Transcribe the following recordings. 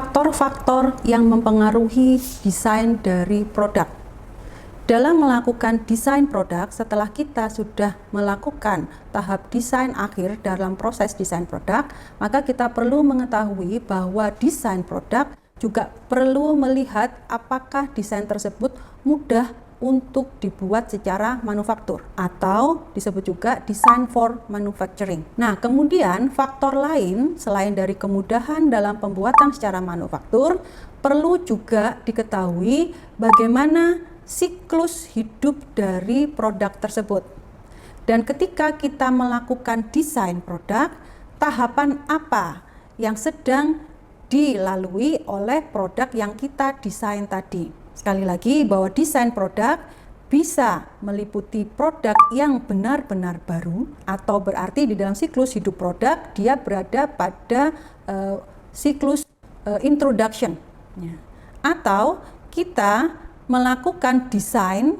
faktor-faktor yang mempengaruhi desain dari produk. Dalam melakukan desain produk, setelah kita sudah melakukan tahap desain akhir dalam proses desain produk, maka kita perlu mengetahui bahwa desain produk juga perlu melihat apakah desain tersebut mudah untuk dibuat secara manufaktur atau disebut juga design for manufacturing. Nah, kemudian faktor lain selain dari kemudahan dalam pembuatan secara manufaktur, perlu juga diketahui bagaimana siklus hidup dari produk tersebut. Dan ketika kita melakukan desain produk, tahapan apa yang sedang dilalui oleh produk yang kita desain tadi. Sekali lagi bahwa desain produk bisa meliputi produk yang benar-benar baru, atau berarti di dalam siklus hidup produk dia berada pada siklus introduction, atau kita melakukan desain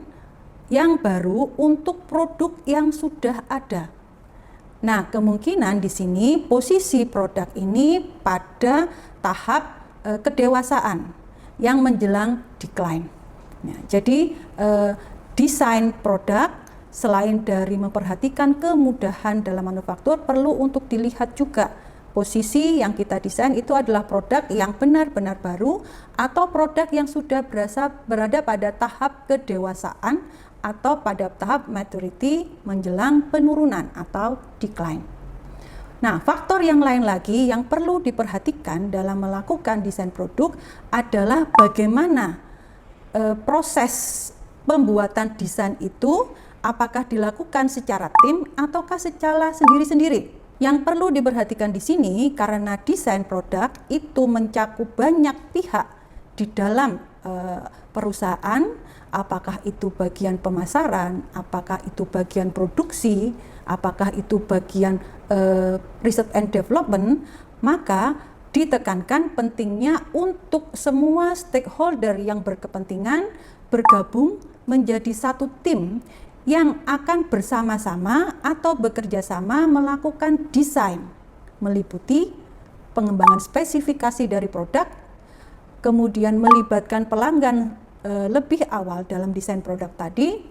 yang baru untuk produk yang sudah ada. Nah, kemungkinan di sini posisi produk ini pada tahap kedewasaan yang menjelang decline. Nah, jadi desain produk selain dari memperhatikan kemudahan dalam manufaktur, perlu untuk dilihat juga posisi yang kita desain itu adalah produk yang benar-benar baru atau produk yang sudah berada pada tahap kedewasaan atau pada tahap maturity menjelang penurunan atau decline. Nah, faktor yang lain lagi yang perlu diperhatikan dalam melakukan desain produk adalah bagaimana proses pembuatan desain itu, apakah dilakukan secara tim ataukah secara sendiri-sendiri. Yang perlu diperhatikan di sini karena desain produk itu mencakup banyak pihak di dalam perusahaan, apakah itu bagian pemasaran, apakah itu bagian produksi, apakah itu bagian research and development, maka ditekankan pentingnya untuk semua stakeholder yang berkepentingan bergabung menjadi satu tim yang akan bersama-sama atau bekerja sama melakukan desain, meliputi pengembangan spesifikasi dari produk, kemudian melibatkan pelanggan lebih awal dalam desain produk tadi,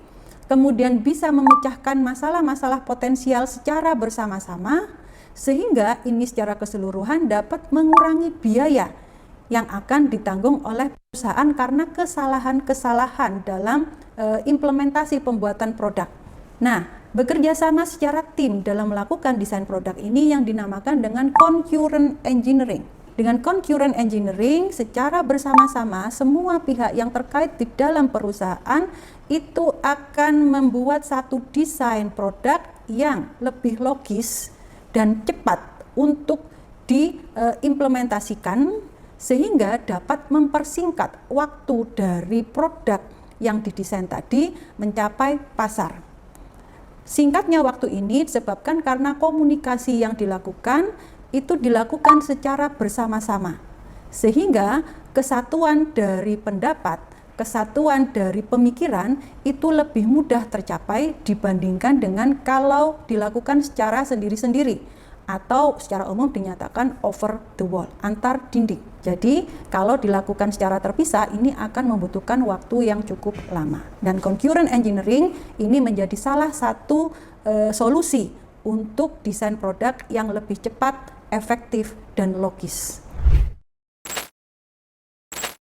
kemudian bisa memecahkan masalah-masalah potensial secara bersama-sama, sehingga ini secara keseluruhan dapat mengurangi biaya yang akan ditanggung oleh perusahaan karena kesalahan-kesalahan dalam implementasi pembuatan produk. Nah, bekerja sama secara tim dalam melakukan desain produk ini yang dinamakan dengan concurrent engineering. Dengan concurrent engineering, secara bersama-sama semua pihak yang terkait di dalam perusahaan itu akan membuat satu desain produk yang lebih logis dan cepat untuk diimplementasikan sehingga dapat mempersingkat waktu dari produk yang didesain tadi mencapai pasar. Singkatnya waktu ini disebabkan karena komunikasi yang dilakukan itu dilakukan secara bersama-sama, sehingga kesatuan dari pendapat, kesatuan dari pemikiran itu lebih mudah tercapai dibandingkan dengan kalau dilakukan secara sendiri-sendiri atau secara umum dinyatakan over the wall, antar dinding. Jadi kalau dilakukan secara terpisah ini akan membutuhkan waktu yang cukup lama. Dan concurrent engineering ini menjadi salah satu solusi untuk desain produk yang lebih cepat, efektif, dan logis.